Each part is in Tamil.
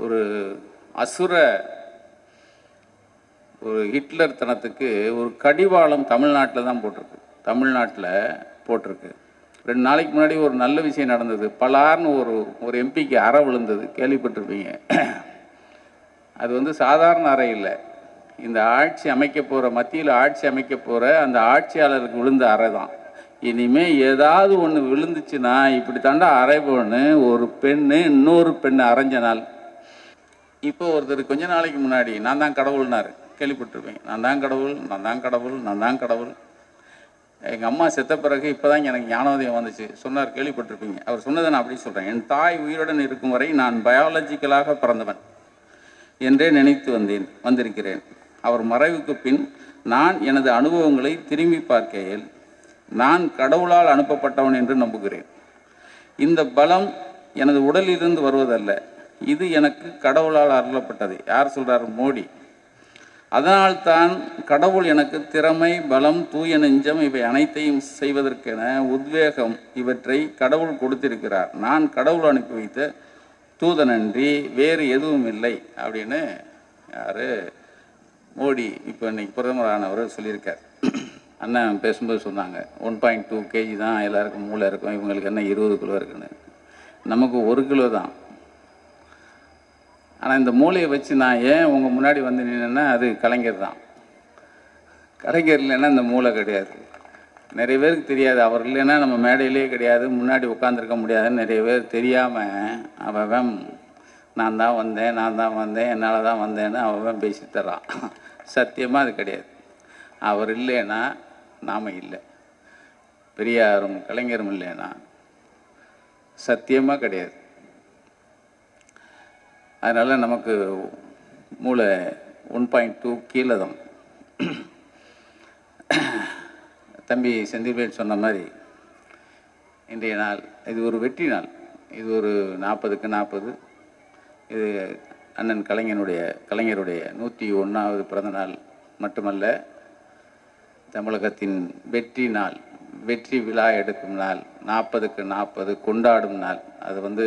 ஒரு அசுர ஒரு ஹிட்லர் தனத்துக்கு ஒரு கடிவாளம் தமிழ்நாட்டில் தான் போட்டிருக்கு. 2 நாளைக்கு முன்னாடி ஒரு நல்ல விஷயம் நடந்தது. பலார்னு ஒரு எம்பிக்கு அறை விழுந்தது, கேள்விப்பட்டிருப்பீங்க. அது வந்து சாதாரண அறை இல்லை. இந்த ஆட்சி அமைக்க போகிற, மத்தியில் ஆட்சி அமைக்க போகிற அந்த ஆட்சியாளருக்கு விழுந்த அறை தான். இனிமேல் ஏதாவது ஒன்று விழுந்துச்சுன்னா இப்படி தாண்டா அரைவோன்னு ஒரு பெண்ணு இன்னொரு பெண்ணை அரைஞ்ச நாள். இப்போ ஒருத்தர் கொஞ்ச நாளைக்கு முன்னாடி நான் தான் கடவுள்னாரு, கேள்விப்பட்டிருப்பீங்க. நான் தான் கடவுள். எங்கள் அம்மா செத்த பிறகு இப்போ தான் எனக்கு ஞானோதயம் வந்துச்சு சொன்னார், கேள்விப்பட்டிருப்பீங்க. அவர் சொன்னதை நான் அப்படி சொல்கிறேன். என் தாய் உயிருடன் இருக்கும் வரை நான் பயாலஜிக்கலாக பிறந்தவன் என்றே நினைத்து வந்திருக்கிறேன். அவர் மறைவுக்கு பின் நான் எனது அனுபவங்களை திரும்பி பார்க்கையில் நான் கடவுளால் அனுப்பப்பட்டவன் என்று நம்புகிறேன். இந்த பலம் எனது உடலிலிருந்து வருவதல்ல, இது எனக்கு கடவுளால் அருளப்பட்டது. யார் சொல்கிறார்? மோடி. அதனால்தான் கடவுள் எனக்கு திறமை, பலம், தூய நெஞ்சம் இவை அனைத்தையும் செய்வதற்கென உத்வேகம் இவற்றை கடவுள் கொடுத்திருக்கிறார். நான் கடவுள் அனுப்பி வைத்த தூதனன்றி வேறு எதுவும் இல்லை அப்படின்னு யார்? மோடி இப்போ இன்னைக்கு பிரதமரானவர் சொல்லியிருக்கார். அண்ணன் பேசும்போது சொன்னாங்க 1.2 kg தான் எல்லாருக்கும் மூளை இருக்கும், இவங்களுக்கு என்ன 20 கிலோ இருக்குன்னு. நமக்கு 1 கிலோ தான். ஆனால் இந்த மூளையை வச்சு நான் ஏன் உங்கள் முன்னாடி வந்து நின்னா அது கலைஞர் தான். கலைஞர் இல்லைன்னா இந்த மூளை கிடையாது. நிறைய பேருக்கு தெரியாது. அவர் இல்லைன்னா நம்ம மேடையிலே கிடையாது, முன்னாடி உட்காந்துருக்க முடியாதுன்னு நிறைய பேர் தெரியாமல் அவன் நான் தான் வந்தேன் என்னால் தான் வந்தேன்னு அவன் பேசி தர்றான். சத்தியமாக அது கிடையாது. அவர் இல்லைன்னா நாம் இல்லை. பெரியாரும் கலைஞரும் இல்லைன்னா சத்தியமாக கிடையாது. அதனால் நமக்கு மூளை 1.2 கீழே தான். தம்பி செந்தில்வேல் சொன்ன மாதிரி இன்றைய நாள் இது ஒரு வெற்றி நாள். இது ஒரு 40க்கு 40. இது அண்ணன் கலைஞருடைய 101வது பிறந்த நாள் மட்டுமல்ல, தமிழகத்தின் வெற்றி நாள், வெற்றி விழா எடுக்கும் நாள், 40க்கு 40 கொண்டாடும் நாள். அது வந்து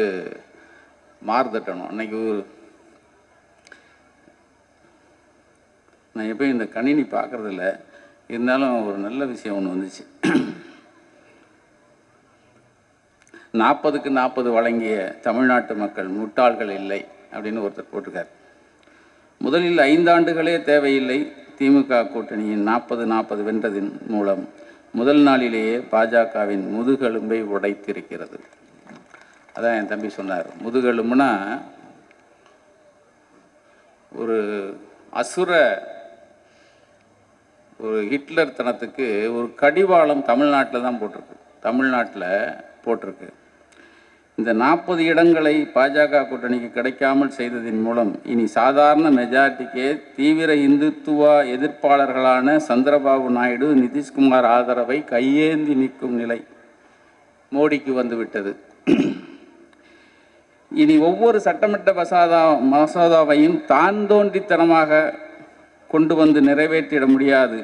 மாறுதட்டணும். அன்னைக்கு நான் எப்பயும் இந்த கணினி பார்க்குறதில்ல, இருந்தாலும் ஒரு நல்ல விஷயம் ஒன்று வந்துச்சு. 40க்கு 40 வழங்கிய தமிழ்நாட்டு மக்கள் முட்டாள்கள் இல்லை அப்படின்னு ஒருத்தர் போட்டிருக்கார். முதலில் 5 ஆண்டுகளே தேவையில்லை. திமுக கூட்டணியின் 40-40 வென்றதின் மூலம் முதல் நாளிலேயே பாஜகவின் முதுகெலும்பை உடைத்திருக்கிறது. அதான் என் தம்பி சொன்னார். முதுகெலும்புனா ஒரு அசுர ஒரு ஹிட்லர் தனத்துக்கு ஒரு கடிவாளம் தமிழ்நாட்டில் தான் போட்டிருக்கு. இந்த 40 இடங்களை பாஜக கூட்டணிக்கு கிடைக்காமல் செய்ததின் மூலம் இனி சாதாரண மெஜாரிட்டிக்கே தீவிர இந்துத்துவ எதிர்ப்பாளர்களான சந்திரபாபு நாயுடு, நிதிஷ்குமார் ஆதரவை கையேந்தி நிற்கும் நிலை மோடிக்கு வந்துவிட்டது. இனி ஒவ்வொரு சட்டமன்ற மசோதாவையும் தான் தோன்றித்தனமாக கொண்டு வந்து நிறைவேற்றிட முடியாது.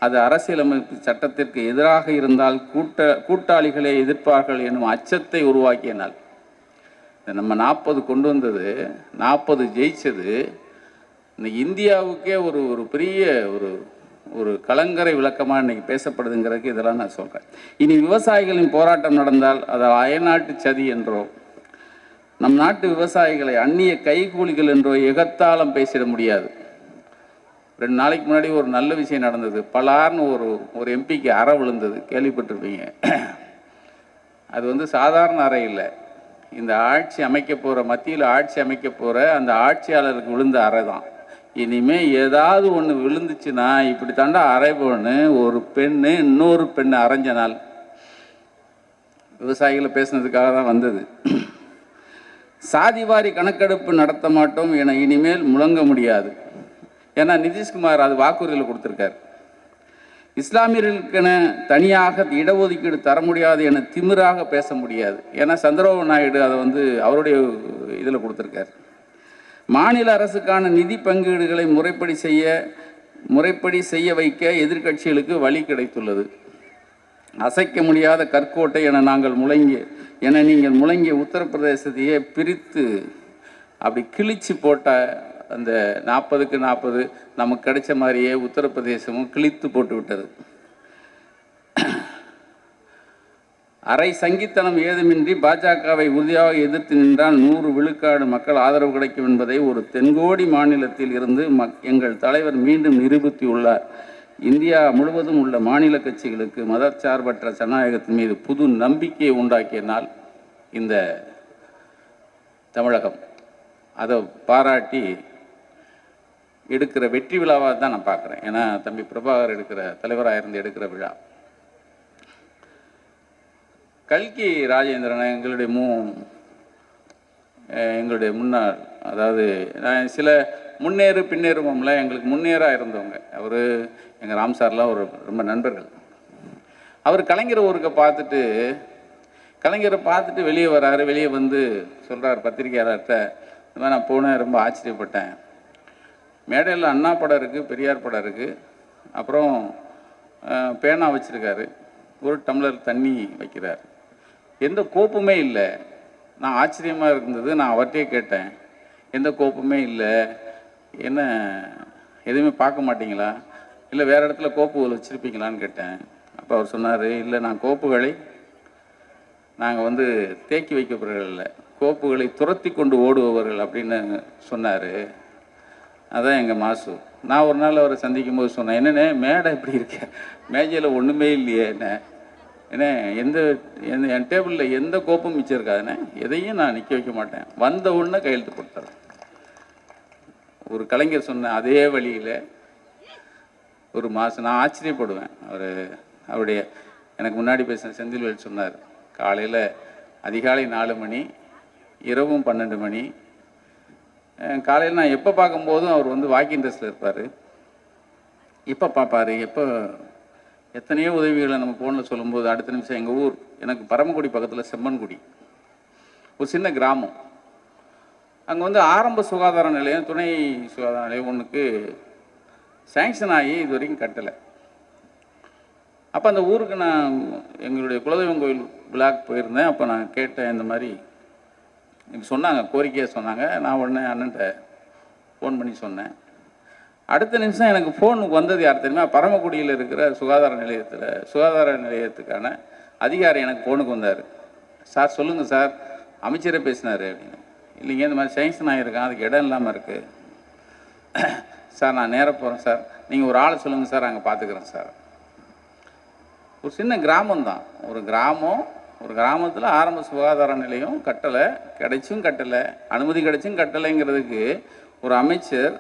அது அரசியலமைப்பு சட்டத்திற்கு எதிராக இருந்தால் கூட்டாளிகளை எதிர்ப்பார்கள் எனும் அச்சத்தை உருவாக்கிய நாள். நம்ம 40 கொண்டு வந்தது, 40 ஜெயிச்சது இன்னைக்கு இந்தியாவுக்கே ஒரு பெரிய ஒரு கலங்கரை விளக்கமாக இன்னைக்கு பேசப்படுதுங்கிறதுக்கு இதெல்லாம் நான் சொல்கிறேன். இனி விவசாயிகளின் போராட்டம் நடந்தால் அதை அயல்நாட்டு சதி என்றோ, நம் நாட்டு விவசாயிகளை அந்நிய கைகூலிகள் என்றோ எகத்தாளம் பேசிட முடியாது. 2 நாளைக்கு முன்னாடி ஒரு நல்ல விஷயம் நடந்தது. பலார்னு ஒரு எம்பிக்கு அறை விழுந்தது, கேள்விப்பட்டிருப்பீங்க. அது வந்து சாதாரண அறை இல்லை. இந்த ஆட்சி அமைக்க போகிற, மத்தியில் ஆட்சி அமைக்க போகிற அந்த ஆட்சியாளருக்கு விழுந்த அறை தான். இனிமேல் ஏதாவது ஒன்று விழுந்துச்சுன்னா இப்படி தாண்டா அரைவோன்னு ஒரு பெண்ணு இன்னொரு பெண்ணை அரைஞ்ச நாள். விவசாயிகளை பேசுனதுக்காக தான் வந்தது. சாதிவாரி கணக்கெடுப்பு நடத்த மாட்டோம் என இனிமேல் முழங்க முடியாது. ஏன்னா நிதிஷ்குமார் அது வாக்குறுதியில் கொடுத்துருக்கார். இஸ்லாமியர்களுக்கென தனியாக இடஒதுக்கீடு தர முடியாது என திமிராக பேச முடியாது. ஏன்னா சந்திரபாபு நாயுடு அதை வந்து அவருடைய இதில் கொடுத்துருக்கார். மாநில அரசுக்கான நிதி பங்கீடுகளை முறைப்படி செய்ய வைக்க எதிர்க்கட்சிகளுக்கு வழி கிடைத்துள்ளது. அசைக்க முடியாத கற்கோட்டை என நீங்கள் முழங்கிய உத்தரப்பிரதேசத்தையே பிரித்து அப்படி கிழிச்சு போட்ட அந்த 40க்கு 40 நமக்கு கிடைச்ச மாதிரியே உத்தரப்பிரதேசமும் கிழித்து போட்டு விட்டது. அரை சங்கித்தனம் ஏதுமின்றி பாஜகவை உறுதியாக எதிர்த்து நின்றால் 100 விழுக்காடு மக்கள் ஆதரவு கிடைக்கும் என்பதை ஒரு தென்கோடி மாநிலத்தில் இருந்து எங்கள் தலைவர் மீண்டும் நிரூபித்துள்ளார். இந்தியா முழுவதும் உள்ள மாநில கட்சிகளுக்கு மதச்சார்பற்ற ஜனநாயகத்தின் மீது புது நம்பிக்கையை உண்டாக்கிய நாள் இந்த தமிழகம். அதை பாராட்டி எடுக்கிற வெற்றி விழாவாக தான் நான் பார்க்குறேன். ஏன்னா தம்பி பிரபாகர் எடுக்கிற தலைவராக இருந்து எடுக்கிற விழா. கல்கி ராஜேந்திரன் எங்களுடைய முன்னாள், அதாவது நான் சில முன்னேறு பின்னேறுவோம்ல, எங்களுக்கு முன்னேறாக இருந்தவங்க. அவர் எங்கள் ராம்சார்லாம் ஒரு ரொம்ப நண்பர்கள். அவர் கலைஞர் ஊருக்கு கலைஞரை பார்த்துட்டு வெளியே வராரு. வெளியே வந்து சொல்கிறார் பத்திரிகையாளர்கிட்ட, இந்த மாதிரி நான் போனேன், ரொம்ப ஆச்சரியப்பட்டேன். மேடையில் அண்ணா படம் இருக்குது, பெரியார் படம் இருக்குது, அப்புறம் பேனா வச்சுருக்காரு, ஒரு டம்ளர் தண்ணி வைக்கிறார், எந்த கோப்புமே இல்லை. நான் ஆச்சரியமாக இருந்தது. நான் அவர்கிட்டே கேட்டேன், எந்த கோப்புமே இல்லை, என்ன எதுவுமே பார்க்க மாட்டிங்களா, இல்லை வேறு இடத்துல கோப்புகள் வச்சுருப்பீங்களான்னு கேட்டேன். அப்போ அவர் சொன்னார், இல்லை நான் கோப்புகளை நாங்கள் வந்து தேக்கி வைக்கப்படுறவர்கள் இல்லை, கோப்புகளை துரத்தி கொண்டு ஓடுபவர்கள் அப்படின்னு சொன்னார். அதான் எங்கள் மாசு. நான் ஒரு நாள் அவரை சந்திக்கும் போது சொன்னேன், என்னென்ன மேடை இப்படி இருக்கேன், மேஜையில் ஒன்றுமே இல்லையே, என்ன என் டேபிளில் எந்த கோப்பும் மிச்சம் இருக்காதுண்ணே, எதையும் நான் நிற்க வைக்க மாட்டேன், வந்த உடனே கையெழுத்து போட்டார். ஒரு கலைஞர் சொன்ன அதே வழியில் ஒரு மாதம் நான் ஆச்சரியப்படுவேன். அவருடைய எனக்கு முன்னாடி பேசின செந்தில்வேல் சொன்னார், காலையில் அதிகாலை 4 மணி, இரவும் 12 மணி. காலையில் நான் எப்போ பார்க்கும்போதும் அவர் வந்து வாக்கிங் ட்ரெஸ்ஸில் இருப்பார். எப்போ பார்ப்பார், எத்தனையோ உதவிகளை நம்ம ஃபோனில் சொல்லும்போது அடுத்த நிமிஷம் எங்கள் ஊர், எனக்கு பரமக்குடி பக்கத்தில் செம்மன்குடி, ஒரு சின்ன கிராமம். அங்கே வந்து ஆரம்ப சுகாதார நிலையம், துணை சுகாதார நிலையம் ஒன்றுக்கு சேங்ஷன் ஆகி இது வரைக்கும் கட்டலை. அப்போ அந்த ஊருக்கு நான் எங்களுடைய குலதெய்வம் கோயில் விழாக்கு போயிருந்தேன். அப்போ நான் கேட்டேன், இந்த மாதிரி இப்படி சொன்னாங்க, கோரிக்கையாக சொன்னாங்க. நான் உடனே அண்ணன்ட்ட ஃபோன் பண்ணி சொன்னேன். அடுத்த நிமிஷம் எனக்கு ஃபோனுக்கு வந்தது யார் தெரியுமா, பரமக்குடியில் இருக்கிற சுகாதார நிலையத்துக்கான அதிகாரி எனக்கு ஃபோனுக்கு வந்தார். சார் சொல்லுங்கள் சார், அமைச்சரே பேசினார் அப்படின்னு. இல்லைங்க, இந்த மாதிரி சேங்ஷன் ஆகியிருக்கான், அதுக்கு இடம் இல்லாமல் இருக்குது சார், நான் நேராக போகிறேன் சார், நீங்கள் ஒரு ஆளை சொல்லுங்கள் சார், அங்கே பார்த்துக்குறேன் சார். ஒரு சின்ன கிராமம்தான், ஒரு கிராமத்தில் ஆரம்ப சுகாதார நிலையம் கட்டலை, கட்டலை, அனுமதி கிடைச்சும் கட்டலைங்கிறதுக்கு ஒரு அமைச்சர்,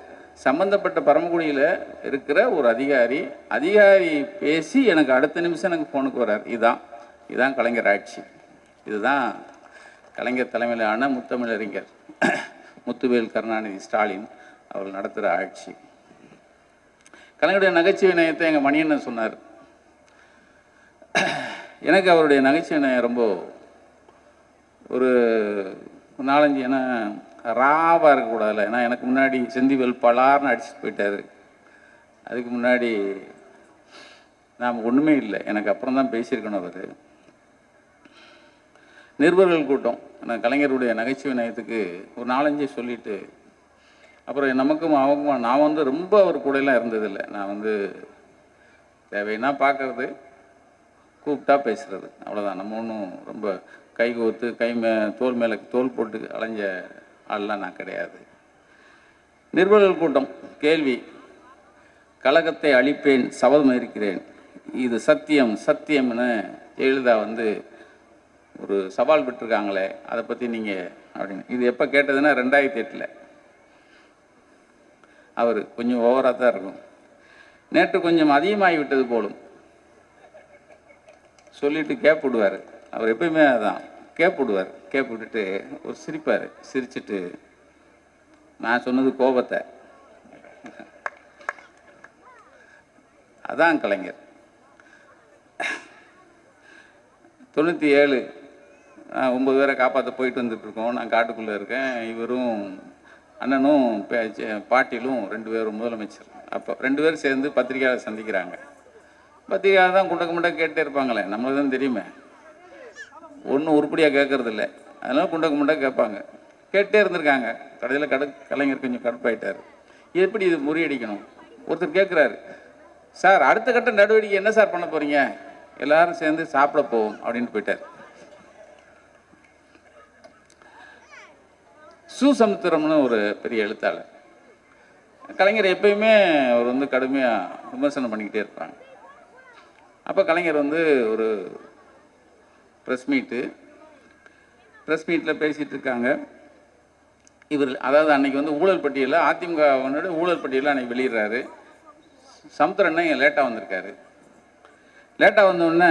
சம்பந்தப்பட்ட பரமக்குடியில் இருக்கிற ஒரு அதிகாரி பேசி எனக்கு அடுத்த நிமிஷம் எனக்கு ஃபோனுக்கு வர்றார். இதுதான் கலைஞர் ஆட்சி. இதுதான் கலைஞர் தலைமையிலான முத்தமிழறிஞர் முத்துவேல் கருணாநிதி ஸ்டாலின் அவர்கள் நடத்துகிற ஆட்சி. கலைஞருடைய நகைச்சுவை நயத்தை எங்கள் மணியண்ணன் சொன்னார். எனக்கு அவருடைய நகைச்சுவை நயம் ரொம்ப ஒரு 4-5, ஏன்னா ராவாக இருக்கக்கூடாதுல்ல. ஏன்னா எனக்கு முன்னாடி செந்திவேல் பலார்னு அடிச்சுட்டு போயிட்டார். அதுக்கு முன்னாடி நாம் ஒன்றுமே இல்லை, எனக்கு அப்புறம் தான் பேசியிருக்கணும். அவர் நிருபர்கள் கூட்டம், நான் கலைஞருடைய நகைச்சுவை நயத்துக்கு ஒரு 4-5 சொல்லிவிட்டு அப்புறம் நமக்கும் அவங்களும், நான் வந்து ரொம்ப அவர் கூடலாம் இருந்ததில்லை. நான் வந்து தேவைன்னா பார்க்கறது, கூப்பிட்டா பேசுகிறது, அவ்வளோதான். நம்ம ஒன்றும் ரொம்ப கை கோத்து தோல் மேலே தோல் போட்டு அலைஞ்ச ஆள்லாம் நான் கிடையாது. நிருபர்கள் கூட்டம், கேள்வி, கழகத்தை அழிப்பேன், சபதம் இருக்கிறேன், இது சத்தியம்னு ஜெயலலிதா வந்து ஒரு சவால் விட்டுருக்காங்களே, அதை பற்றி நீங்கள் அப்படின்னு. இது எப்போ கேட்டதுன்னா 2008. அவர் கொஞ்சம் ஓவராக தான் இருக்கும். நேற்று கொஞ்சம் அதிகமாகி விட்டது போலும் சொல்லிட்டு கேப் விடுவார். அவர் எப்பயுமே அதான் கேப் விட்டுட்டு ஒரு சிரிப்பார். சிரிச்சுட்டு நான் சொன்னது கோபத்தை, அதான் கலைஞர். 97 9 பேரை காப்பாற்ற போயிட்டு வந்துட்டுருக்கோம். நான் காட்டுக்குள்ளே இருக்கேன், இவரும் அண்ணனும் பாட்டிலும் 2 பேரும் முதலமைச்சர். அப்போ 2 பேரும் சேர்ந்து பத்திரிகையாளர் சந்திக்கிறாங்க. பத்திரிகையாளர் தான் குண்டக்க கேட்டே இருப்பாங்களே, நம்மளுக்கு தான் தெரியுமே, ஒன்றும் உருப்படியாக கேட்கறதில்ல, அதனால குண்டக்க கேட்பாங்க. கேட்டே இருந்திருக்காங்க. கடைசியில் கலைஞர் கொஞ்சம் கடுப்பாயிட்டார். எப்படி இது முறியடிக்கணும்? ஒருத்தர் கேட்குறாரு, சார் அடுத்த கட்ட நடவடிக்கை என்ன சார் பண்ண போகிறீங்க? எல்லாரும் சேர்ந்து சாப்பிட போவோம் அப்படின்னு போயிட்டார். சமுத்திரம்னு ஒரு பெரிய எழுத்தாளர். கலைஞர் எப்பயுமே அவர் வந்து கடுமையாக விமர்சனம் பண்ணிக்கிட்டே இருப்பாங்க. அப்போ கலைஞர் வந்து ஒரு ப்ரெஸ் மீட்டில் பேசிகிட்டு இருக்காங்க. இவர் அதாவது அன்றைக்கி வந்து ஊழல் பட்டியலில் அதிமுக ஊழல் பட்டியலில் அன்றைக்கி வெளியிடுறாரு. சமுத்திரன்னா இங்கே லேட்டாக வந்திருக்காரு. லேட்டாக வந்தோடனே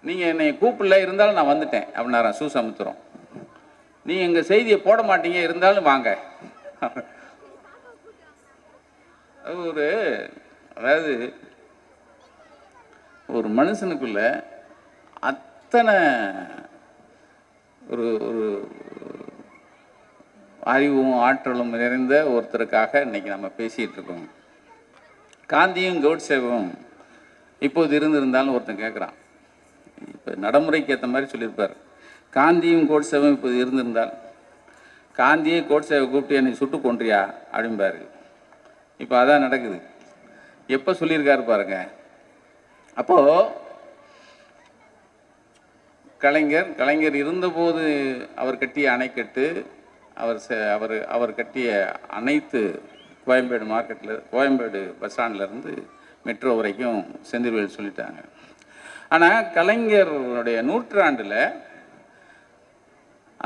நீங்கள் என்னை கூப்பிடல, இருந்தாலும் நான் வந்துட்டேன் அப்படின்னாரான் சமுத்திரம். நீங்கள் எங்கள் செய்தியை போட மாட்டீங்க, இருந்தாலும் வாங்க. அதாவது ஒரு மனுஷனுக்குள்ள அத்தனை ஒரு ஒரு அறிவும் ஆற்றலும் நிறைந்த ஒருத்தருக்காக இன்னைக்கு நம்ம பேசிகிட்டு இருக்கோம். காந்தியும் கோட்சேவும் இப்போது இருந்திருந்தாலும் ஒருத்தன் கேட்குறான். இப்போ நடைமுறைக்கு ஏற்ற மாதிரி சொல்லியிருப்பார். காந்தியும் கோட்சேவும் இப்போது இருந்திருந்தால் காந்தியே கோட்சேவை கூப்பிட்டு என்னை சுட்டு கொன்றியா அப்படிம்பாரு. இப்போ அதான் நடக்குது. எப்போ சொல்லியிருக்காரு பாருங்க. அப்போது கலைஞர் இருந்தபோது அவர் கட்டிய அணைக்கட்டு, அவர் கட்டிய அனைத்து கோயம்பேடு பஸ் ஸ்டாண்ட்லேருந்து மெட்ரோ வரைக்கும் செந்தில்வேல் சொல்லிட்டாங்க. ஆனால் கலைஞருடைய நூற்றாண்டில்,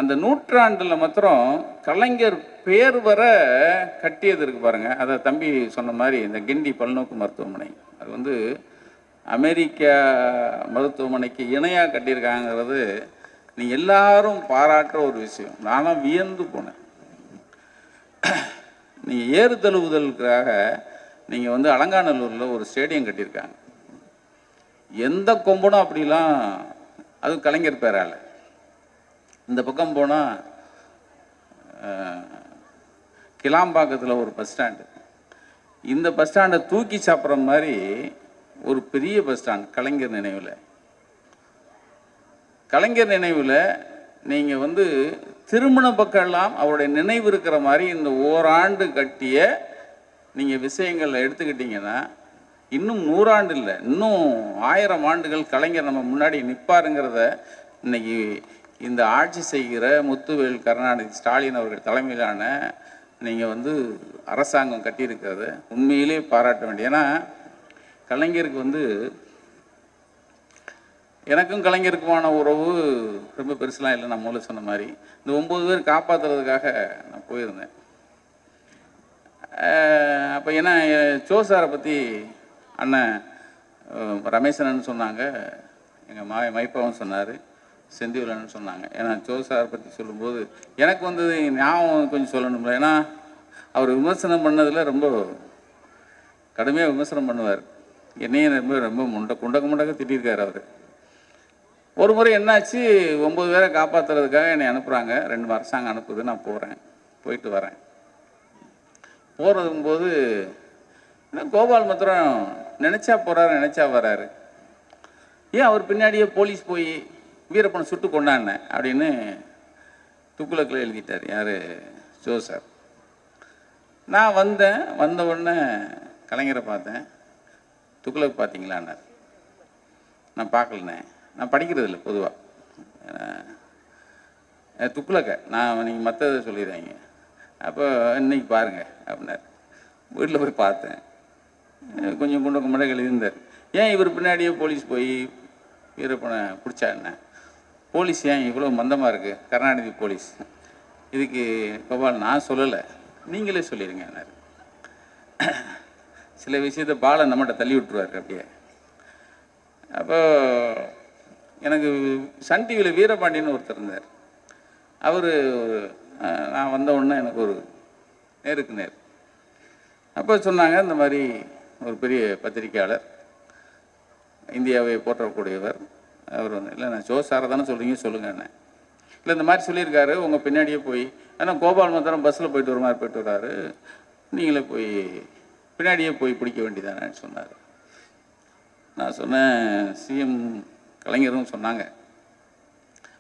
அந்த நூற்றாண்டில் மாத்திரம் கலைஞர் பேர் வர கட்டியது இருக்கு பாருங்கள். அதை தம்பி சொன்ன மாதிரி இந்த கிண்டி பல்நோக்கு மருத்துவமனை, அது வந்து அமெரிக்கா மருத்துவமனைக்கு இணையாக கட்டியிருக்காங்கிறது நீங்கள் எல்லாரும் பாராட்டுற ஒரு விஷயம். நானும் வியந்து போனேன். நீங்கள் ஏறு தழுவுதலுக்காக நீங்கள் வந்து அலங்காநல்லூரில் ஒரு ஸ்டேடியம் கட்டியிருக்காங்க. எந்த கொம்பனும் அப்படிலாம், அது கலைஞர் பேரால். இந்த பக்கம் போனால் கிளாம்பாக்கத்தில் ஒரு பஸ் ஸ்டாண்டு, இந்த பஸ் ஸ்டாண்டை தூக்கி சாப்பிட்ற மாதிரி ஒரு பெரிய பஸ் ஸ்டாண்ட் கலைஞர் நினைவில் நீங்கள் வந்து திருமண பக்கம்லாம் அவருடைய நினைவு இருக்கிற மாதிரி இந்த ஓராண்டு கட்டிய நீங்கள் விஷயங்கள் எடுத்துக்கிட்டிங்கன்னா இன்னும் 100 ஆண்டு இல்லை, இன்னும் 1000 ஆண்டுகள் கலைஞர் நம்ம முன்னாடி நிற்பாருங்கிறத இன்னைக்கு இந்த ஆட்சி செய்கிற முத்துவேல் கருணாநிதி ஸ்டாலின் அவர்கள் தலைமையிலான நீங்கள் வந்து அரசாங்கம் கட்டியிருக்கிறத உண்மையிலே பாராட்ட வேண்டிய. ஏன்னா கலைஞருக்கு வந்து எனக்கும் கலைஞருக்குமான உறவு ரொம்ப பெருசுலாம் இல்லை. நான் முதல்ல சொன்ன மாதிரி இந்த 9 பேர் காப்பாற்றுறதுக்காக நான் போயிருந்தேன். அப்போ ஏன்னா சோசாரை பற்றி அண்ணன் ரமேசனன்னு சொன்னாங்க, எங்கள் மைப்பாவும் சொன்னார், செந்திவலன்னு சொன்னாங்க. ஏன்னா சோசாரை பற்றி சொல்லும்போது எனக்கு வந்து ஞாபகம் கொஞ்சம் சொல்லணும்ல. ஏன்னா அவர் விமர்சனம் பண்ணதில் ரொம்ப கடுமையாக விமர்சனம் பண்ணுவார். என்னையும் ரொம்ப முண்டக்க திட்டிருக்கார் அவர். ஒரு முறை என்னாச்சு, 9 பேரை காப்பாற்றுறதுக்காக என்னை அனுப்புகிறாங்க. 2 அரசாங்கம் அனுப்புது. நான் போயிட்டு வரேன். போகிறதும்போது என்ன கோபால் மாத்திரம் நினச்சா போகிறாரு, நினச்சா வராரு. ஏன் அவர் பின்னாடியே போலீஸ் போய் வீரப்பனை சுட்டு கொண்டாடின அப்படின்னு துக்குலக்கில் எழுதிட்டார். யார்? ஜோசார். நான் வந்த உடனே கலைஞரை பார்த்தேன். துக்குலக் பார்த்தீங்களான்னார். நான் பார்க்கலண்ணே, நான் படிக்கிறது இல்லை பொதுவாக. துக்குலக்க நான் நீங்கள் மற்றதை சொல்லிடுறாங்க. அப்போ இன்னைக்கு பாருங்கள் அப்படின்னார். வீட்டில் போய் பார்த்தேன். கொஞ்சம் குண்டக்கு முன்னாடி எழுதியிருந்தார். ஏன் இவர் பின்னாடியே போலீஸ் போய் வீரப்பனை பிடிச்சா என்ன? போலீஸ் ஏன் இவ்வளோ மந்தமாக இருக்குது? கருணாநிதி போலீஸ். இதுக்கு கோபால் நான் சொல்லலை, நீங்களே சொல்லிடுங்கன்னாரு. சில விஷயத்தை பாலை நம்மகிட்ட தள்ளி விட்டுருவார் அப்படியே. அப்போ எனக்கு சன் டிவியில் வீரபாண்டியன்னு ஒருத்தர் இருந்தார். அவர் நான் வந்த உடனே எனக்கு ஒரு நேருக்கு நேர். அப்போ சொன்னாங்க, இந்த மாதிரி ஒரு பெரிய பத்திரிக்கையாளர், இந்தியாவை போற்றக்கூடியவர், அவர் வந்து இல்லை நான் ஜோசாரை தானே சொல்கிறீங்க, சொல்லுங்கண்ணே. இல்லை இந்த மாதிரி சொல்லியிருக்காரு, உங்கள் பின்னாடியே போய், ஆனால் கோபால் மாத்திரம் பஸ்ஸில் போயிட்டு வர மாதிரி போயிட்டு வர்றாரு, நீங்களே போய் பின்னாடியே போய் பிடிக்க வேண்டியதானேன்னு சொன்னார். நான் சொன்னேன், சிஎம் கலைஞரும் சொன்னாங்க,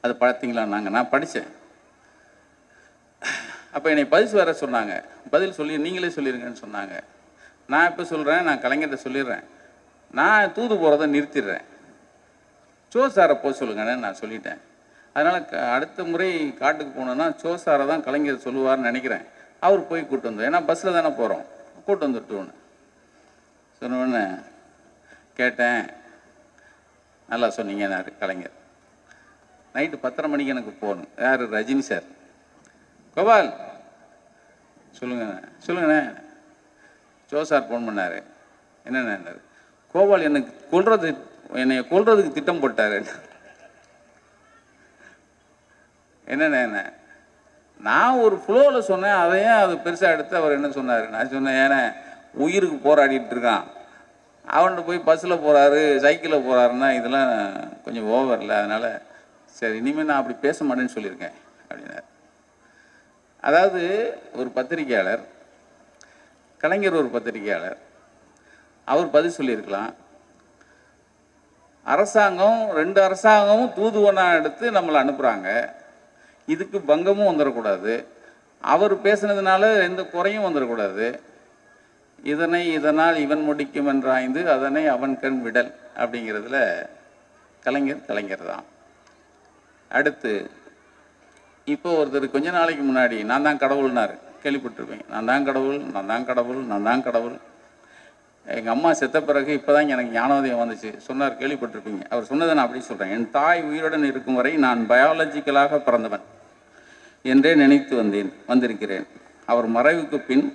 அது பார்த்தீங்களா? நான் படித்தேன். அப்போ என்னை பதில் வர சொன்னாங்க. பதில் சொல்லி நீங்களே சொல்லிடுங்கன்னு சொன்னாங்க. நான் இப்போ சொல்கிறேன், நான் கலைஞர்கிட்ட சொல்லிடுறேன், நான் தூது போகிறத நிறுத்திடுறேன், சோ சாரை போக சொல்லுங்கன்னு நான் சொல்லிட்டேன். அதனால் அடுத்த முறை காட்டுக்கு போனோன்னா சோ சாரை தான் கலைஞர் சொல்லுவார்னு நினைக்கிறேன். அவர் போய் கூப்பிட்டு வந்தோம், ஏன்னா பஸ்ஸில் தானே போகிறோம், கூப்பிட்டு வந்துட்டோன்னு சொன்னோன்னு கேட்டேன். நல்லா சொன்னீங்கன்னாரு கலைஞர். நைட்டு 10:30 மணிக்கு எனக்கு போகணும். யார்? ரஜினி சார். கோபால் சொல்லுங்கண்ணே. ஜோ சார் ஃபோன் பண்ணார். என்னென்ன? கோபால் என்னை கொல்றதுக்கு திட்டம் போட்டார். என்னென்ன? நான் ஒரு ஃப்ளோவில் சொன்னேன், அதையும் அது பெருசாக எடுத்து அவர் என்ன சொன்னார். நான் சொன்னேன், ஏன்னா உயிருக்கு போராடிட்டு இருக்கான், அவன்கிட்ட போய் பஸ்ஸில் போகிறாரு, சைக்கிளில் போகிறாருன்னா இதெல்லாம் கொஞ்சம் ஓவரில், அதனால் சரி இனிமேல் நான் அப்படி பேச மாட்டேன்னு சொல்லியிருக்கேன் அப்படின்னாரு. அதாவது ஒரு பத்திரிகையாளர், கலைஞர் ஒரு பத்திரிகையாளர், அவர் பதில் சொல்லியிருக்கலாம். அரசாங்கம் 2 அரசாங்கமும் தூதுவனாக எடுத்து நம்மளை அனுப்புகிறாங்க, இதுக்கு பங்கமும் வந்துடக்கூடாது, அவர் பேசுனதுனால எந்த குறையும் வந்துடக்கூடாது, இதனால் இவன் முடிக்கும் என்றாய்ந்து அதனை அவன் கண் விடல் அப்படிங்கிறதுல கலைஞர் தான். அடுத்து இப்போ ஒருத்தர் கொஞ்ச நாளைக்கு முன்னாடி நான் தான் கடவுள்னாரு, கேள்விப்பட்டிருப்பீங்க. நான் தான் கடவுள். எங்கள் அம்மா செத்த பிறகு இப்போ தான் எனக்கு ஞானோதயம் வந்துச்சு சொன்னார், கேள்விப்பட்டிருப்பீங்க. அவர் சொன்னதை நான் அப்படி சொல்கிறேன். என் தாய் உயிருடன் இருக்கும் வரை நான் பயாலஜிக்கலாக பிறந்தவன் என்றே நினைத்து வந்திருக்கிறேன். அவர் மறைவுக்கு பின்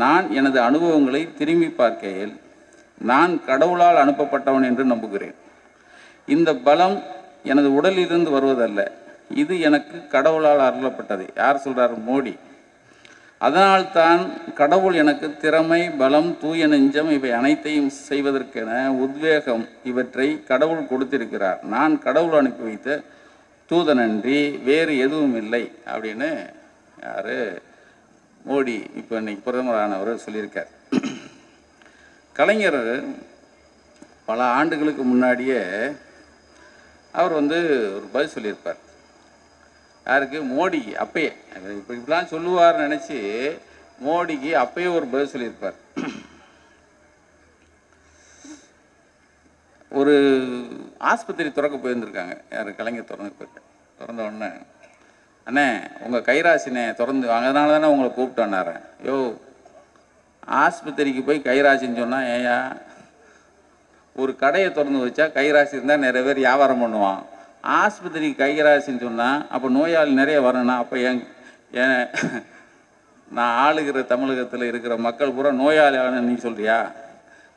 நான் எனது அனுபவங்களை திரும்பி பார்க்கையில் நான் கடவுளால் அனுப்பப்பட்டவன் என்று நம்புகிறேன். இந்த பலம் எனது உடலிலிருந்து வருவதல்ல, இது எனக்கு கடவுளால் அருளப்பட்டது. யார் சொல்கிறார்? மோடி. அதனால்தான் கடவுள் எனக்கு திறமை, பலம், தூய நெஞ்சம் இவை அனைத்தையும் செய்வதற்கென உத்வேகம் இவற்றை கடவுள் கொடுத்திருக்கிறார். நான் கடவுள் அனுப்பி வைத்த தூதனன்றி வேறு எதுவும் இல்லை அப்படின்னு யார்? மோடி இப்போ இன்னைக்கு பிரதமரானவர் சொல்லியிருக்கார். கலைஞர் பல ஆண்டுகளுக்கு முன்னாடியே அவர் ஒரு பதில் சொல்லியிருப்பார். யாருக்கு? மோடிக்கு. அப்பயே இப்படிலாம் சொல்லுவார்னு நினச்சி மோடிக்கு அப்பயே ஒரு பதில் சொல்லியிருப்பார். ஒரு ஆஸ்பத்திரி திறக்க போயிருந்துருக்காங்க. யார்? கலைஞர் திறந்த உடனே, அண்ணே உங்கள் கைராசினே திறந்து வாங்க, அதனால தானே உங்களை கூப்பிட்டோன்னாரு. யோ, ஆஸ்பத்திரிக்கு போய் கைராசின்னு சொன்னால் ஏயா? ஒரு கடையை திறந்து வச்சா கைராசி இருந்தால் நிறைய பேர் வியாபாரம் பண்ணுவான். ஆஸ்பத்திரிக்கு கைராசின்னு சொன்னால் அப்போ நோயாளி நிறைய வரணும்னா அப்போ நான் ஆளுகிற தமிழகத்தில் இருக்கிற மக்கள் பூரா நோயாளியான நீ சொல்கிறியா?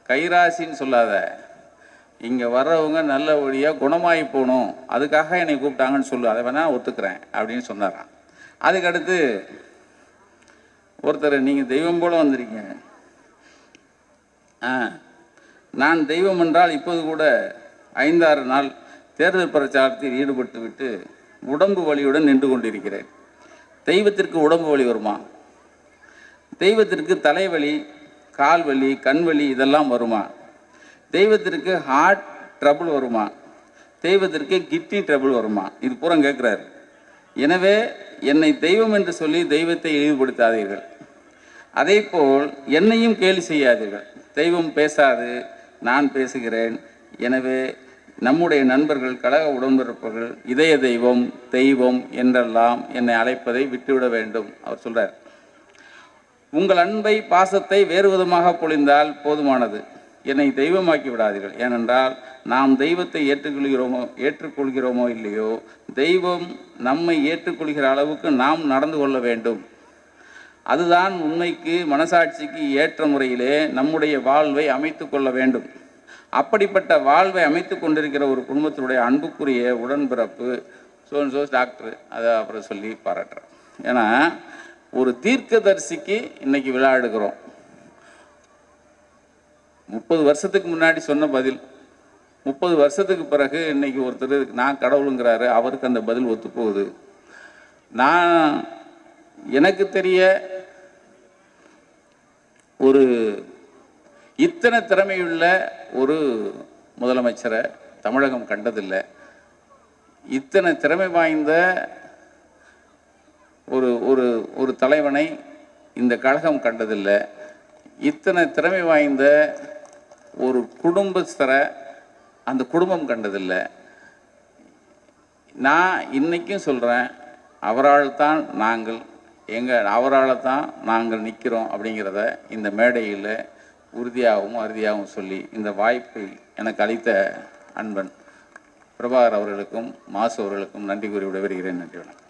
கைராசின்னு சொல்லாத, இங்கே வர்றவங்க நல்லபடியாக குணமாகி போகணும், அதுக்காக என்னை கூப்பிட்டாங்கன்னு சொல்லு, அதை வேணால் ஒத்துக்கிறேன் அப்படின்னு சொன்னாரான். அதுக்கடுத்து ஒருத்தர், நீங்கள் தெய்வம் போல வந்திருக்கீங்க. நான் தெய்வம் என்றால் இப்போது கூட 5-6 நாள் தேர்தல் பிரச்சாரத்தில் ஈடுபட்டு விட்டு உடம்பு வலியுடன் நின்று கொண்டிருக்கிறேன். தெய்வத்திற்கு உடம்பு வலி வருமா? தெய்வத்திற்கு தலைவலி, கால் வலி, கண் வலி இதெல்லாம் வருமா? தெய்வத்திற்கு ஹார்ட் ட்ரபிள் வருமா? தெய்வத்திற்கு கிட்னி ட்ரபிள் வருமா? இது பூரா கேட்குறாரு. எனவே என்னை தெய்வம் என்று சொல்லி தெய்வத்தை இழிவுபடுத்தாதீர்கள், அதே போல் என்னையும் கேலி செய்யாதீர்கள். தெய்வம் பேசாது, நான் பேசுகிறேன். எனவே நம்முடைய நண்பர்கள், கழக உடன்பிறப்புகள் இதய தெய்வம் தெய்வம் என்றெல்லாம் என்னை அழைப்பதை விட்டுவிட வேண்டும். அவர் சொல்றார், உங்கள் அன்பை பாசத்தை வேறு விதமாக பொழிந்தால் போதுமானது, என்னை தெய்வமாக்கி விடாதீர்கள். ஏனென்றால் நாம் தெய்வத்தை ஏற்றுக்கொள்கிறோமோ இல்லையோ, தெய்வம் நம்மை ஏற்றுக்கொள்கிற அளவுக்கு நாம் நடந்து கொள்ள வேண்டும். அதுதான் உண்மைக்கு மனசாட்சிக்கு ஏற்ற முறையிலே நம்முடைய வாழ்வை அமைத்து கொள்ள வேண்டும். அப்படிப்பட்ட வாழ்வை அமைத்து கொண்டிருக்கிற ஒரு குடும்பத்தினுடைய அன்புக்குரிய உடன்பிறப்பு சோன்சோ டாக்டர், அதை அப்புறம் சொல்லி பாராட்டுறேன். ஏன்னா ஒரு தீர்க்கதரிசிக்கு இன்னைக்கு விழா எடுக்கிறோம். 30 வருஷத்துக்கு முன்னாடி சொன்ன பதில் 30 வருஷத்துக்கு பிறகு இன்னைக்கு ஒருத்தர் நான் கடவுளுங்கிறாரு, அவருக்கு அந்த பதில் ஒத்து போகுது. நான் எனக்கு தெரிய ஒரு இத்தனை திறமையுள்ள ஒரு முதலமைச்சரை தமிழகம் கண்டதில்லை. இத்தனை திறமை வாய்ந்த ஒரு ஒரு ஒரு தலைவனை இந்த கழகம் கண்டதில்லை. இத்தனை திறமை வாய்ந்த ஒரு குடும்பஸ்தரை அந்த குடும்பம் கண்டதில்லை. நான் இன்றைக்கும் சொல்கிறேன், அவரால் தான் நாங்கள் நிற்கிறோம் அப்படிங்கிறத இந்த மேடையில் உறுதியாகவும் அறுதியாகவும் சொல்லி இந்த வாய்ப்பை எனக்கு அளித்த அன்பன் பிரபாகர் அவர்களுக்கும் மாசு அவர்களுக்கும் நன்றி கூறி விடைபெறுகிறேன். நன்றி வணக்கம்.